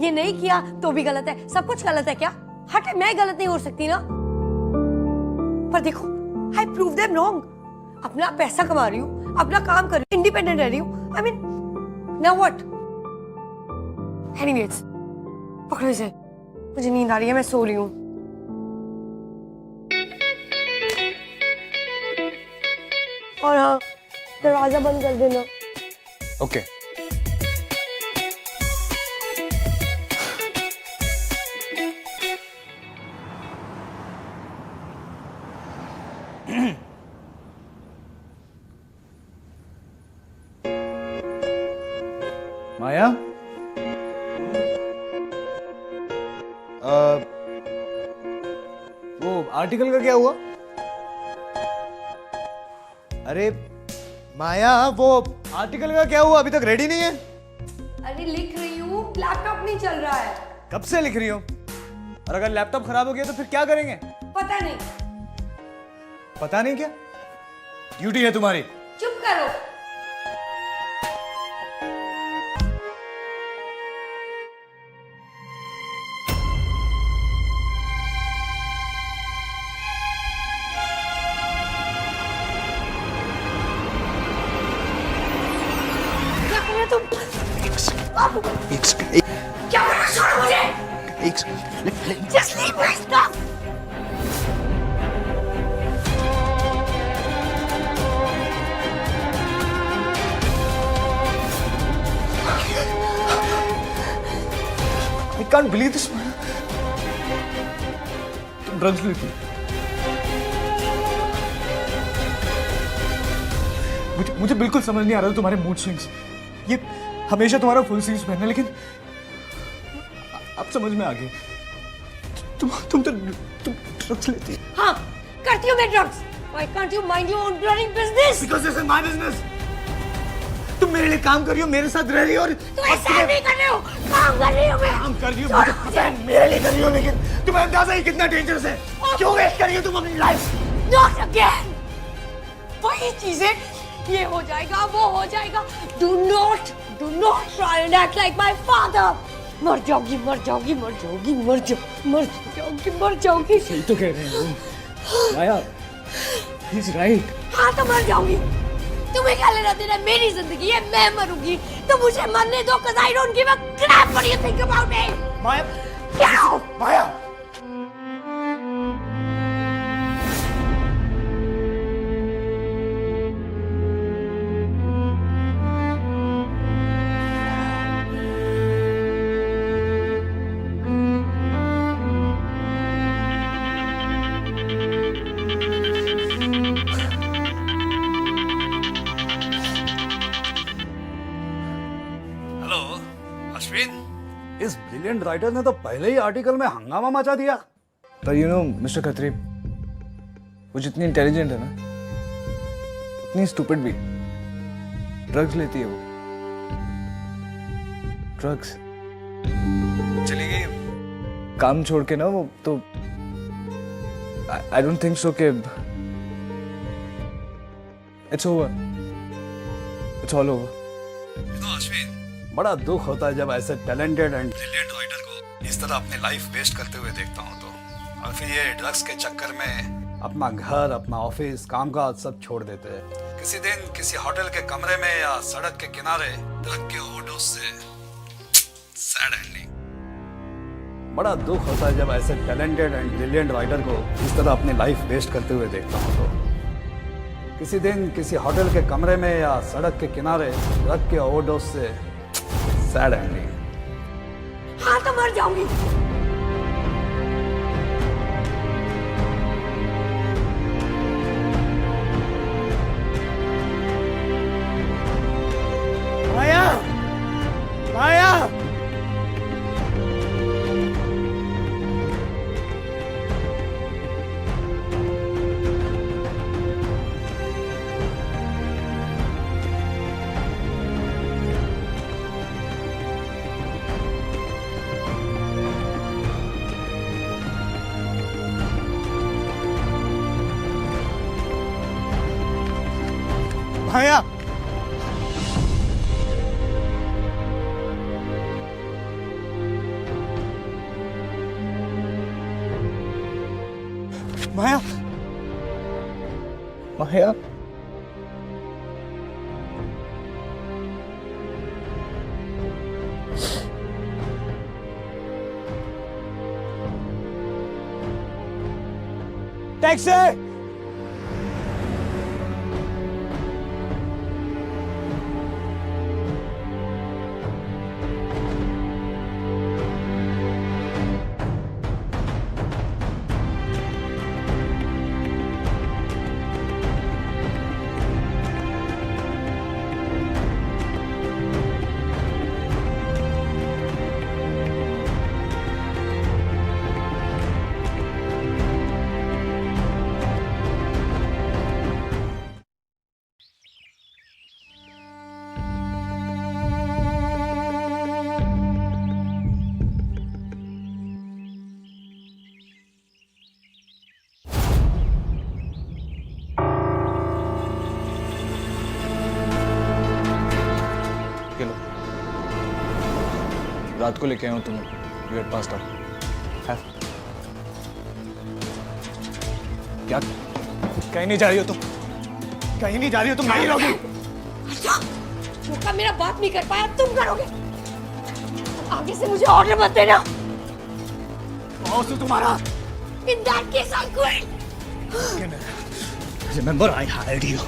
ये नहीं किया तो भी गलत है, सब कुछ गलत है क्या? हट, मैं गलत नहीं हो सकती ना? पर देखो, आई प्रूव देम रॉन्ग। अपना पैसा कमा रही हूँ, अपना काम कर रही हूँ, इंडिपेंडेंट रह रही हूँ। I mean now what? Anyways, पकड़ो इसे, मुझे नींद आ रही है, मैं सो रही हूँ। और हाँ, दरवाजा बंद कर देना। ओके। माया, वो आर्टिकल का क्या हुआ? अरे माया, वो आर्टिकल का क्या हुआ? अभी तक रेडी नहीं है? अरे लिख रही हूँ, लैपटॉप नहीं चल रहा है। कब से लिख रही हो? और अगर लैपटॉप खराब हो गया तो फिर क्या करेंगे? पता नहीं। पता नहीं क्या? ड्यूटी है तुम्हारी। चुप करो। क्या कर रहे हो? छोड़ो मुझे। Just leave my stuff. I can't believe this, Maya. तुम ड्रग्स लेती हो? मुझे बिल्कुल समझ नहीं आ रहा था तुम्हारे मूड स्विंग्स। ये हमेशा तुम्हारा फुल स्लीव्स पहनना, लेकिन अब समझ में आ गई। तुम ड्रग्स लेती हो। हाँ, करती हूँ मैं drugs. Why can't you mind your own bloody business? Because this is my business. तुम मेरे लिए काम कर रही हो, मेरे साथ रह रही हो, और तुम ऐसा नहीं कर रहे हो, काम कर रही हूँ मैं। काम कर रही हो, मुझे पता है मेरे लिए कर रही हो, लेकिन तुम्हें अंदाजा ही कितना डेंजरस है। क्यों वेस्ट कर रही हो तुम अपनी लाइफ? Not again. वही चीजें, ये हो जाएगा, वो हो जाएगा। Do not try and act like my father. मर जाओगी, मर जाओगी, मर जाओगी, मर जाओगी। सही तो कह रहे हैं माया, he's right. हाँ तो मर जाऊंगी। तुम्हें क्या लेना देना? मेरी जिंदगी है, मैं मरूंगी तो मुझे मरने दो। Cause I don't give a crap what you think about me. माया, क्या? माया, इस ब्रिलियंट राइटर ने तो पहले ही आर्टिकल में हंगामा मचा दिया। पर यू नो मिस्टर खत्री, वो जितनी इंटेलिजेंट है ना, उतनी स्टूपिड भी। ड्रग्स लेती है वो, ड्रग्स। चली गई काम छोड़ के ना वो, तो आई डोंट थिंक सो कि it's over, it's all over. बड़ा दुख होता है जब ऐसे टैलेंटेड एंड ब्रिलियंट राइटर को इस तरह अपनी लाइफ वेस्ट करते हुए देखता हूँ तो। और फिर ये ड्रग्स के चक्कर में अपना घर, अपना ऑफिस, कामकाज सब छोड़ देते हैं। किसी दिन किसी होटल के कमरे में या सड़क के किनारे ड्रग के ओवरडोज से। Sad ending. बड़ा दुख होता है जब ऐसे टैलेंटेड एंड ब्रिलियंट राइटर को इस तरह अपनी लाइफ वेस्ट करते हुए देखता हूँ तो। किसी दिन किसी होटल के कमरे में या सड़क के किनारे ड्रग के ओवरडोज से। Sad ending. हाँ तो मर जाऊंगी। माया, माया, माया, माया, माया, टैक्सी। रात को लेके आया हूँ तुम्हें। You had passed out. क्या? कहीं नहीं जा रही हो तुम? कहीं नहीं जा रही हो तुम? नहीं रहोगी? अच्छा, जो काम मेरा बाप नहीं कर पाया तुम करोगे। आगे से मुझे ऑर्डर मत देना। बॉस है तुम्हारा। In that case, I quit. Remember, I hired you,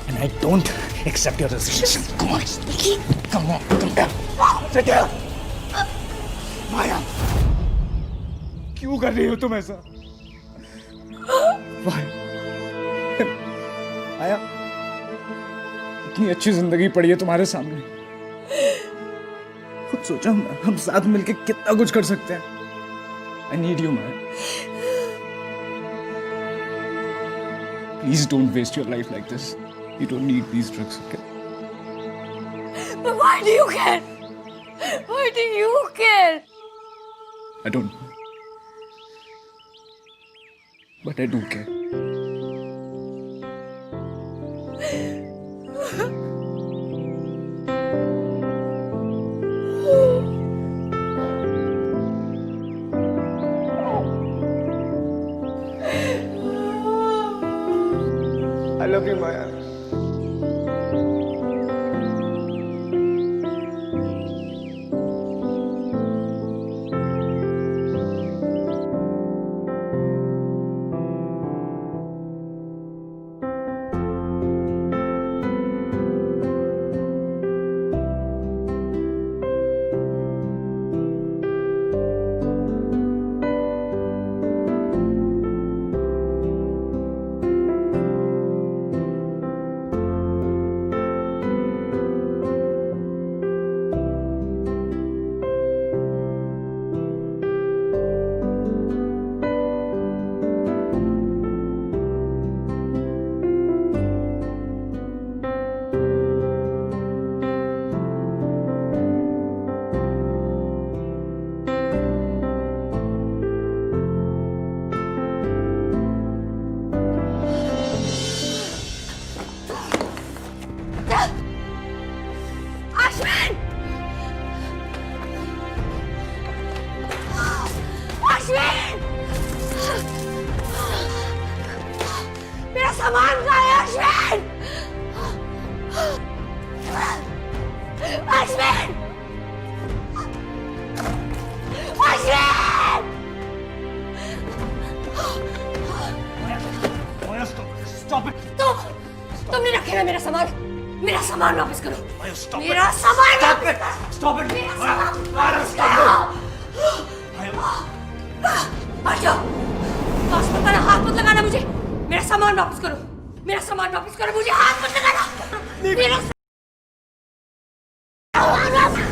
and I don't accept your resignation. Come on, come on, come down. Sit down. माया, क्यों कर रही हो तुम ऐसा? माया, इतनी अच्छी जिंदगी पड़ी है तुम्हारे सामने। खुद सोचो हम साथ मिलके कितना कुछ कर सकते हैं। I need you, man. Please don't waste your life like this. You don't need these drugs, okay? But why do you care? Why do you care? I don't know. But I do care. I love you, Maya. मेरा सामान कहाँ है Ashwin? Ashwin! Ashwin! Stop it! तुमने रखे ना मेरा सामान। मेरा सामान वापस करो। Stop it! मेरा सामान Stop वापस it! करो। Stop it! मेरा सामान Maya, वापस stop करो। it! हट जाओ। बस मत लगाना, हाथ मत लगाना मुझे। मेरा सामान वापस करो। मेरा सामान वापस करो, मुझे हाथ मत लगाना। मेरा सामान वापस।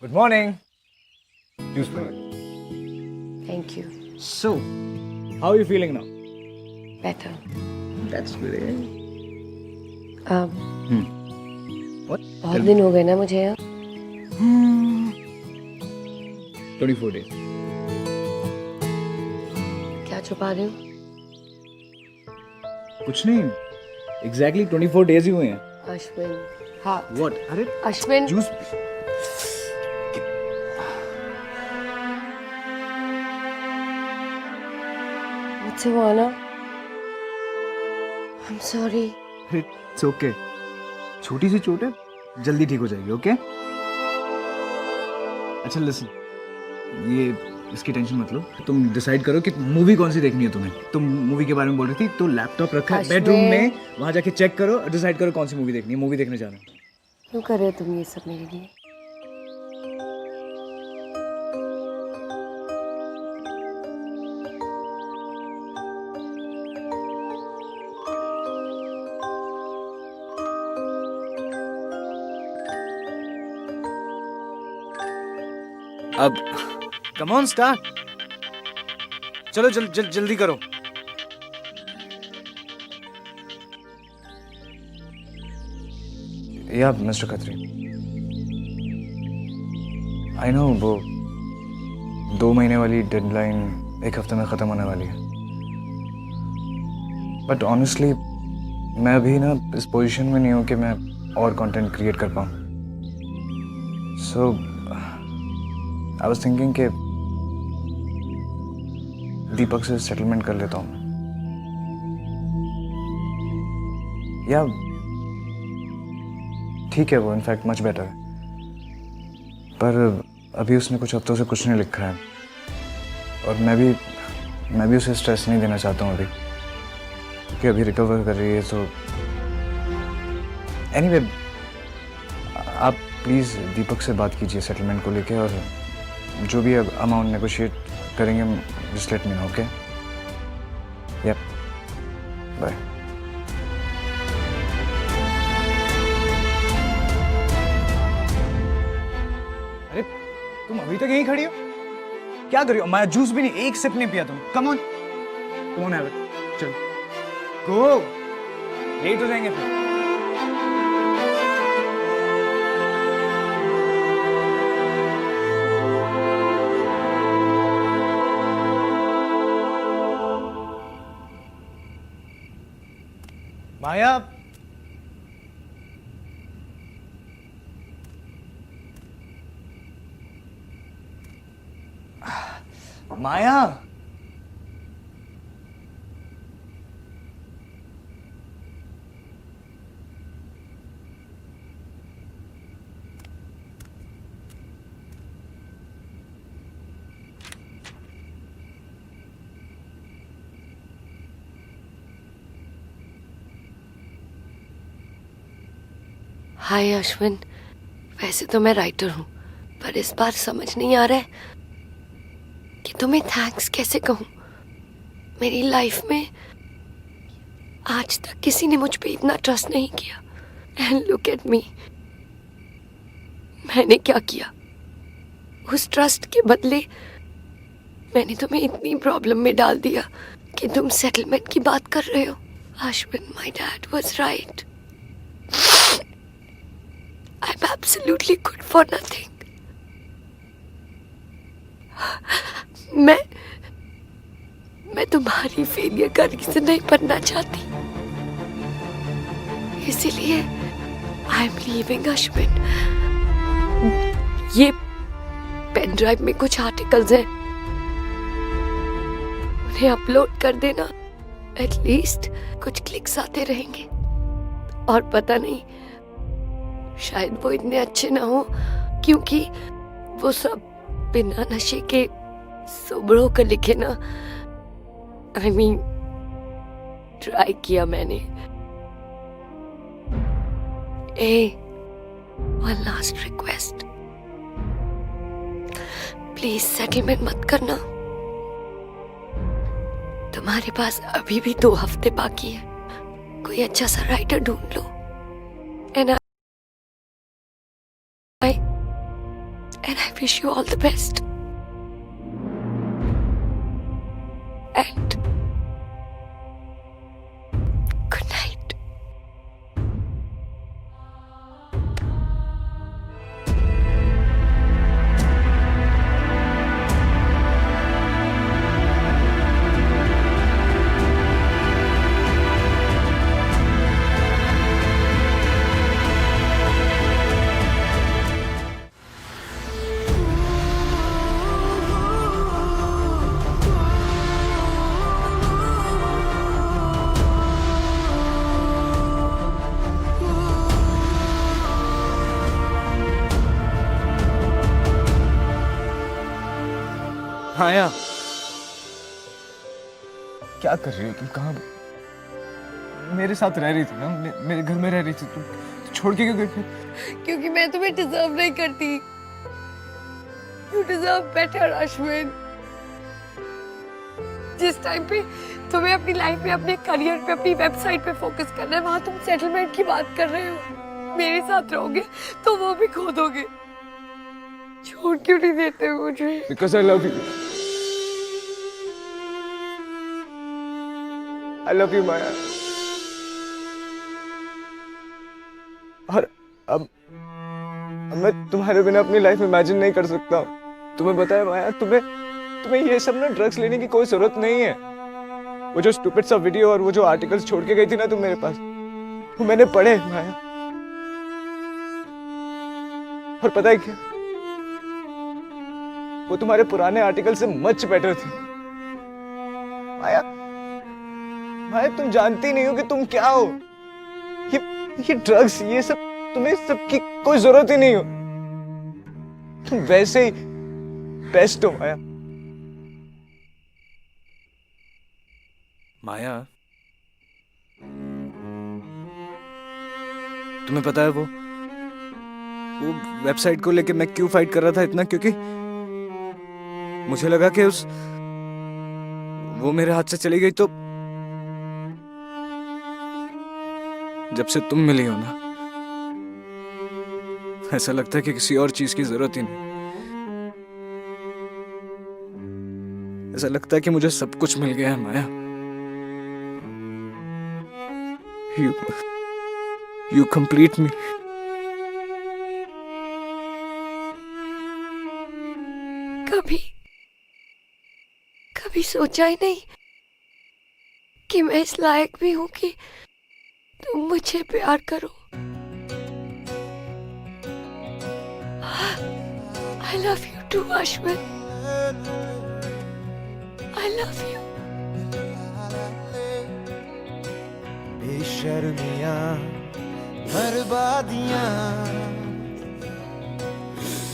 Good morning. Juice for you. Thank you. So, how are you feeling now? Better. That's great. What? बहुत दिन हो गए ना मुझे यहाँ. 24 days. क्या छुपा रहे हो? कुछ नहीं. Exactly 24 days ही हुए हैं. अश्विन. हाँ. What? अरे अश्विन. juice. मुझसे वो आना. I'm sorry. It's okay. छोटी सी चोट है, जल्दी ठीक हो जाएगी. ओके? अच्छा लिसन, ये इसकी टेंशन मत लो. तुम डिसाइड करो कि मूवी कौन सी देखनी है तुम्हें. तुम मूवी के बारे में बोल रही थी, तो लैपटॉप रखा है अश्विन. बेडरूम में, वहां जाके चेक करो, डिसाइड करो कौन सी मूवी देखनी है. मूवी देखने जाना है. क्यों कर रहे हो तुम ये सब मेरे लिए? अब कम ऑन स्टार्ट. चलो जल्दी करो. या मिस्टर खत्री, आई नो वो 2 महीने वाली डेडलाइन 1 हफ्ते में ख़त्म होने वाली है, बट ऑनेस्टली मैं अभी ना इस पोजीशन में नहीं हूँ कि मैं और कंटेंट क्रिएट कर पाऊँ. सो आई वाज थिंकिंग कि दीपक से सेटलमेंट कर लेता हूँ. या ठीक है, वो इनफैक्ट मच बेटर है, पर अभी उसने कुछ हफ्तों से कुछ नहीं लिखा है, और मैं भी उसे स्ट्रेस नहीं देना चाहता हूँ अभी, क्योंकि अभी रिकवर कर रही है. तो एनीवे, आप प्लीज़ दीपक से बात कीजिए सेटलमेंट को लेके, और जो भी अमाउंट नेगोशिएट करेंगे just let me know. Okay? या बाय. अरे तुम अभी तक यहीं खड़ी हो? क्या कर रही हो? मैं जूस भी नहीं, एक सिप नहीं पिया. तुम कम ऑन, कौन है? चलो गो, लेट हो जाएंगे फिर. माया, माया, हाय अश्विन. वैसे तो मैं राइटर हूँ, पर इस बार समझ नहीं आ रहा है कि तुम्हें थैंक्स कैसे कहूँ. मेरी लाइफ में आज तक किसी ने मुझ पे इतना ट्रस्ट नहीं किया. एंड लुक एट मी, मैंने क्या किया? उस ट्रस्ट के बदले मैंने तुम्हें इतनी प्रॉब्लम में डाल दिया कि तुम सेटलमेंट की बात कर रहे हो. Ashwin, my dad was right. I'm absolutely good for nothing. मैं तुम्हारी फेलियर का रीजन नहीं बनना चाहती, इसीलिए आई एम लीविंग अश्विन. ये पेन ड्राइव में कुछ आर्टिकल्स हैं, उन्हें अपलोड कर देना. एटलीस्ट कुछ क्लिक्स आते रहेंगे. और पता नहीं, शायद वो इतने अच्छे ना हो, क्योंकि वो सब बिना नशे के सोबरों का लिखे ना. आई मीन, ट्राई किया मैंने. One last request, please settlement मत करना. तुम्हारे पास अभी भी 2 हफ्ते बाकी है. कोई अच्छा सा राइटर ढूंढ लो. And And I wish you all the best. And good night. माया, क्या कर रही हो तुम? कहाँ? मेरे साथ रह रही थी ना, मेरे घर में रह रही थी। तुम छोड़ के क्यों गई फिर? क्योंकि मैं तुम्हें डिजर्व नहीं करती। You deserve better Ashwin. जिस टाइम पे तुम्हें अपनी लाइफ में, अपने करियर पे, अपनी वेबसाइट पे फोकस करना है, वहां तुम सेटलमेंट की बात कर रहे हो। मेरे साथ रहोगे तो वो भी खो दोगे। छोड़ क्यों नहीं देते हो मुझे? Because I love you. I love you, माया। और अब मैं तुम्हारे बिना अपनी लाइफ इमेजिन नहीं कर सकता हूँ। तुम्हें पता है माया, तुम्हें ये सब ना ड्रग्स लेने की कोई जरूरत नहीं है। वो जो स्टूपिड सा वीडियो और वो जो आर्टिकल्स छोड़ के गई थी ना तुम मेरे पास, वो मैंने पढ़े माया। और पता है क्या, वो तुम्हारे पुराने आर्टिकल से मच बेटर थे। माया, तुम जानती नहीं हो कि तुम क्या हो। ये ड्रग्स, ये सब, तुम्हें सबकी कोई जरूरत ही नहीं हो। तुम वैसे ही बेस्ट हो माया। माया, तुम्हें पता है वो वेबसाइट को लेके मैं क्यों फाइट कर रहा था इतना? क्योंकि मुझे लगा कि वो मेरे हाथ से चली गई तो जब से तुम मिली हो ना, ऐसा लगता है कि किसी और चीज की जरूरत ही नहीं। ऐसा लगता है कि मुझे सब कुछ मिल गया है माया। You complete me. कभी सोचा ही नहीं कि मैं इस लायक भी हूं कि तुम मुझे प्यार करो। I love you too, Ashwin. I love you. बेशर्मियां, बर्बादियां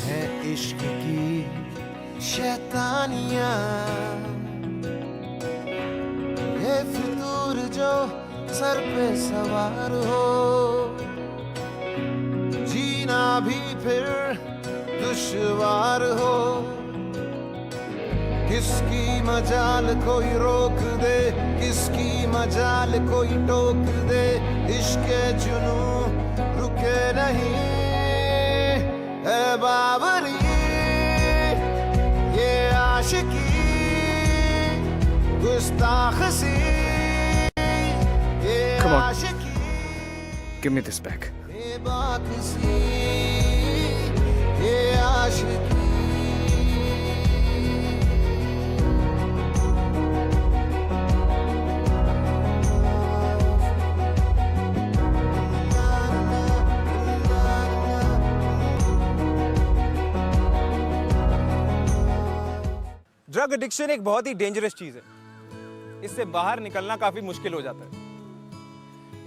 है इश्क की शैतानियां। ये फितूर जो सर पे सवार हो, जीना भी फिर दुश्वार हो। किसकी मजाल कोई रोक दे, किसकी मजाल कोई टोक दे। इश्क जुनू रुके नहीं है बाबरी, ये आशिकी गुस्ताख सी, ये Come on. Aashiqui Give me this back. ये बात सी, ये आशिकी। ड्रग एडिक्शन एक बहुत ही डेंजरस चीज है। इससे बाहर निकलना काफी मुश्किल हो जाता है।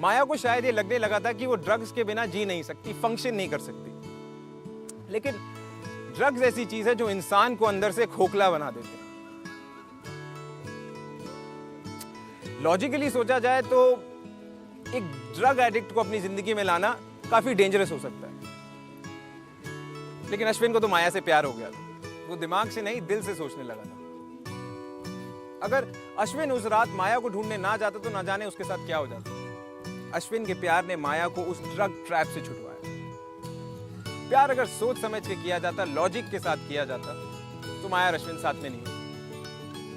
माया को शायद ये लगने लगा था कि वो ड्रग्स के बिना जी नहीं सकती, फंक्शन नहीं कर सकती। लेकिन ड्रग्स ऐसी चीज है जो इंसान को अंदर से खोखला बना देते हैं। लॉजिकली सोचा जाए तो एक ड्रग एडिक्ट को अपनी जिंदगी में लाना काफी डेंजरस हो सकता है। लेकिन अश्विन को तो माया से प्यार हो गया था। वो दिमाग से नहीं, दिल से सोचने लगा था। अगर अश्विन उस रात माया को ढूंढने ना जाता तो ना जाने उसके साथ क्या हो जाता। अश्विन के प्यार ने माया को उस ड्रग ट्रैप से छुड़वाया। प्यार अगर सोच समझ के किया जाता, लॉजिक के साथ किया जाता, तो माया और अश्विन साथ में नहीं हो,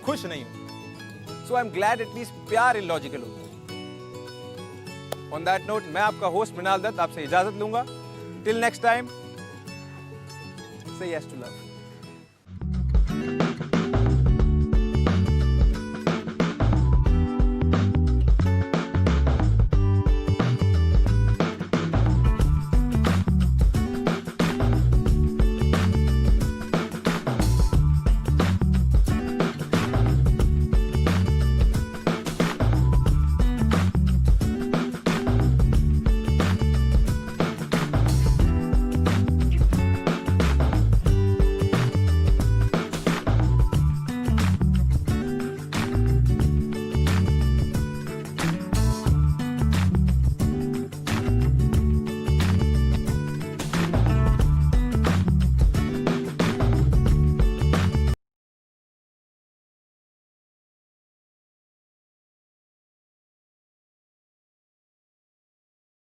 खुश नहीं हो। सो आई एम ग्लैड एटलीस्ट प्यार इलॉजिकल होता है। ऑन दैट नोट, मैं आपका होस्ट मृणाल दत्त आपसे इजाजत लूंगा। टिल नेक्स्ट टाइम, से यस टू लव।